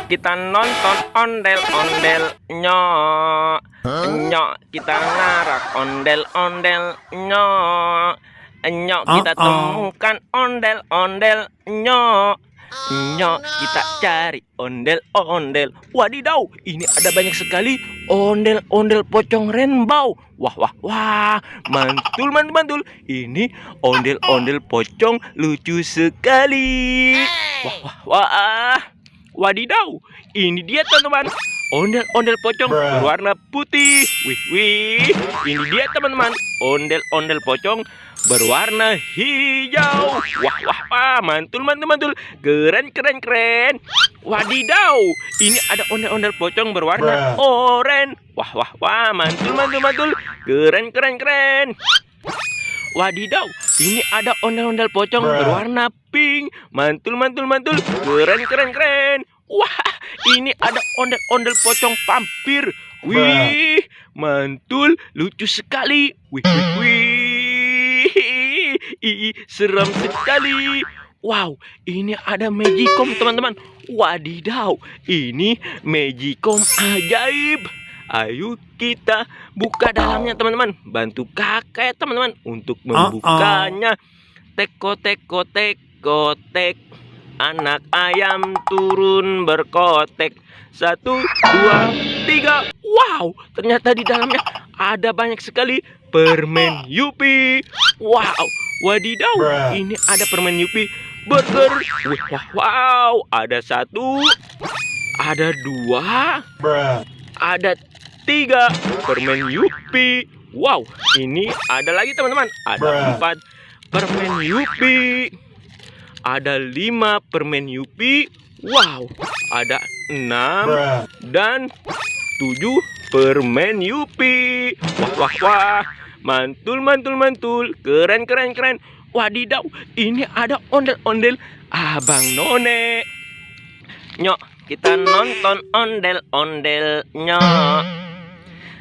kita nonton ondel-ondel nyok. Nyok kita ngarak ondel-ondel nyok. Nyok kita temukan ondel-ondel nyok. Nyok kita cari ondel-ondel. Wadidaw, ini ada banyak sekali ondel-ondel pocong rainbow. Wah wah wah, mantul mantul mantul. Ini ondel-ondel pocong lucu sekali. Wah wah wah. Wadidaw, ini dia teman-teman, ondel-ondel pocong berwarna putih. Wih wih, ini dia teman-teman, ondel-ondel pocong berwarna hijau. Wah wah wah, mantul mantul mantul, keren keren keren. Wadidaw, ini ada ondel-ondel pocong berwarna oranye. Wah wah wah, mantul mantul mantul, keren keren keren. Wadidaw, ini ada ondel-ondel pocong berwarna pink. Mantul mantul mantul, keren keren keren. Wah, ini ada ondel-ondel pocong vampir. Wih, mantul, lucu sekali. Wih wih wih, serem sekali. Wow, ini ada Magicom teman-teman. Wadidaw, ini Magicom ajaib. Ayo kita buka dalamnya teman-teman. Bantu kakek teman-teman untuk membukanya. Teko teko teko tek, anak ayam turun berkotek. 1, 2, 3. Wow, ternyata di dalamnya ada banyak sekali permen Yupi. Wow, wadidaw, ini ada permen Yupi burger. Wow, ada 1, ada 2, ada 3 permen Yupi. Wow, ini ada lagi teman-teman. Ada 4 permen Yupi. Ada 5 permen Yupi. Wow, ada 6 dan 7 permen Yupi. Wah wah wah, mantul mantul mantul, keren keren keren. Wadidaw, ini ada ondel-ondel Abang None. Nyok, kita nonton ondel-ondel nyok.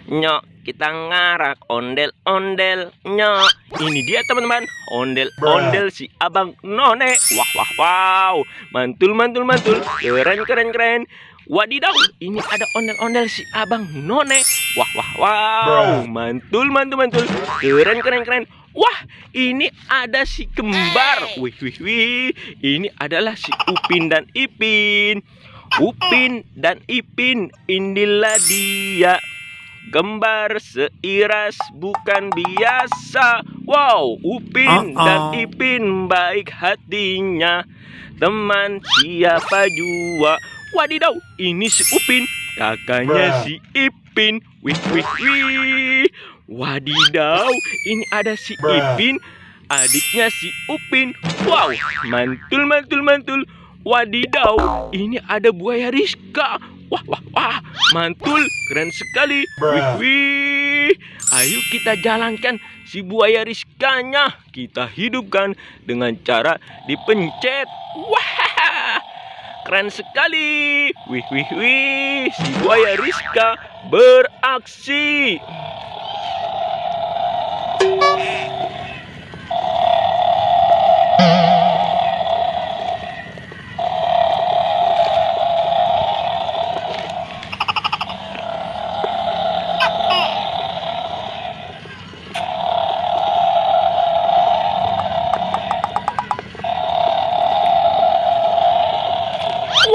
Nyok, kita ngarak ondel-ondel nyok. Ini dia teman-teman, ondel-ondel si Abang None. Wah wah wow, mantul mantul mantul, keren keren keren. Wadidaw, ini ada ondel-ondel si Abang None. Wah wah wow, mantul mantul mantul, keren keren keren. Wah, ini ada si kembar. Wih wih wih, ini adalah si Upin dan Ipin. Upin dan Ipin, inilah dia, kembar seiras bukan biasa. Wow, Upin dan Ipin baik hatinya, teman siapa jua. Wadidaw, ini si Upin, kakaknya si Ipin. Wih wih wih. Wadidaw, ini ada si Ipin, adiknya si Upin. Wow, mantul mantul mantul. Wadidaw, ini ada buaya Rizka. Wah wah wah, mantul, keren sekali. Wih wih. Ayo kita jalankan si buaya Rizkanya. Kita hidupkan dengan cara dipencet. Wah, keren sekali. Wih wih wih, si buaya Rizka beraksi.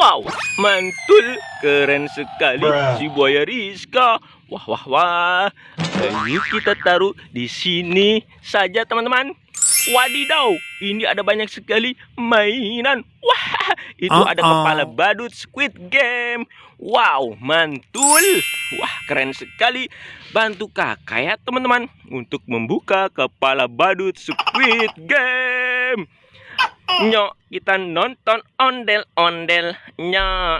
Wow, mantul, keren sekali si buaya Rizka. Wah wah wah. Ayo kita taruh di sini saja teman-teman. Wadidaw, ini ada banyak sekali mainan. Wah, itu ada kepala badut Squid Game. Wow, mantul. Wah, keren sekali. Bantu kakak ya teman-teman untuk membuka kepala badut Squid Game. Nyok, kita nonton ondel-ondel nyok.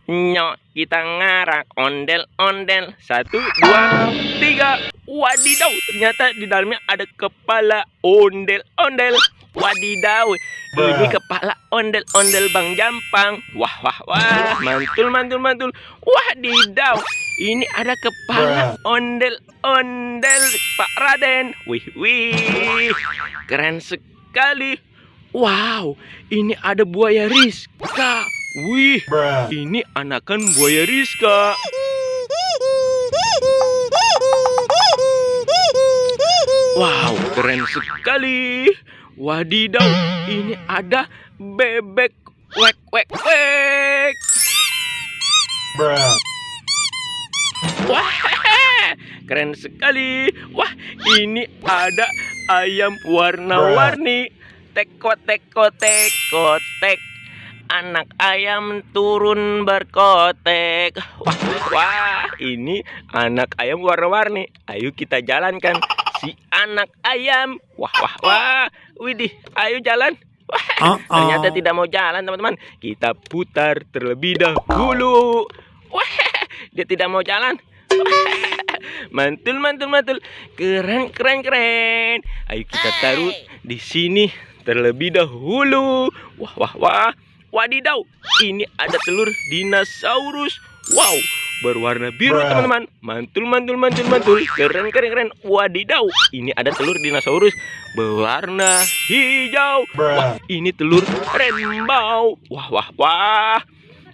Nyok, kita ngarak ondel-ondel. 1, 2, 3. Wadidaw, ternyata di dalamnya ada kepala ondel-ondel. Wadidaw, ini kepala ondel-ondel Bang Jampang. Wah wah wah, mantul mantul mantul. Wadidaw, ini ada kepala ondel-ondel Pak Raden. Wih wih, keren sekali. Wow, ini ada buaya Rizka. Wih, ini anakan buaya Rizka. Wow, keren sekali. Wadidaw, ini ada bebek wek wek wek. Wah, keren sekali. Wah, ini ada ayam warna-warni. Teko teko teko tek. Anak ayam turun berkotek. Wah, wah, ini anak ayam warna-warni. Ayo kita jalankan si anak ayam. Wah, wah, wah. Widih, ayo jalan. Wah, ternyata tidak mau jalan, teman-teman. Kita putar terlebih dahulu. Wah, dia tidak mau jalan. Mantul, mantul, mantul. Keren, keren, keren. Ayo kita taruh di sini terlebih dahulu. Wah, wah, wah. Wadidaw, ini ada telur dinosaurus. Wow, berwarna biru, teman-teman. Mantul, mantul, mantul, mantul. Keren, keren, keren. Wadidaw, ini ada telur dinosaurus berwarna hijau. Wah, ini telur rainbow. Wah, wah, wah.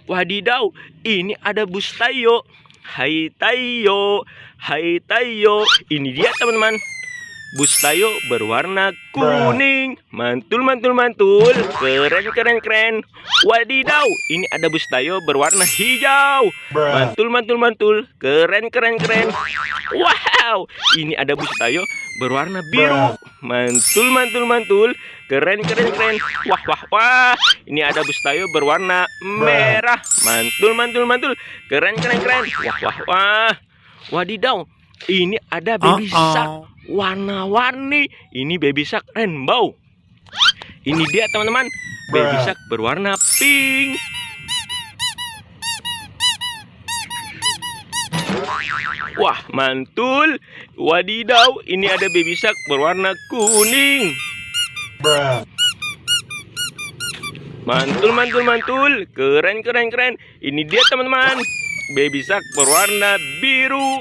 Wadidaw, ini ada bustayo. Hai Tayo, hai Tayo. Ini dia, teman-teman. Bustayo berwarna kuning. Mantul, mantul, mantul. Keren, keren, keren. Wadidaw, ini ada bustayo berwarna hijau. Mantul, mantul, mantul. Keren, keren, keren. Wow, ini ada bustayo berwarna biru. Mantul, mantul, mantul. Keren, keren, keren. Wah, wah, wah. Ini ada bustayo berwarna merah. Mantul, mantul, mantul. Keren, keren, keren. Wah, wah, wah. Wadidaw, ini ada baby shark warna-warni. Ini baby shark rainbow. Ini dia, teman-teman, baby shark berwarna pink. Wah, mantul. Wadidaw, ini ada baby shark berwarna kuning. Mantul, mantul, mantul. Keren, keren, keren. Ini dia, teman-teman, baby shark berwarna biru.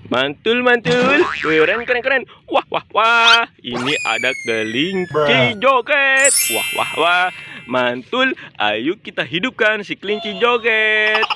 Mantul, mantul. Keren, keren, keren. Wah, wah, wah. Ini ada kelinci joget. Wah, wah, wah. Mantul. Ayo kita hidupkan si kelinci joget.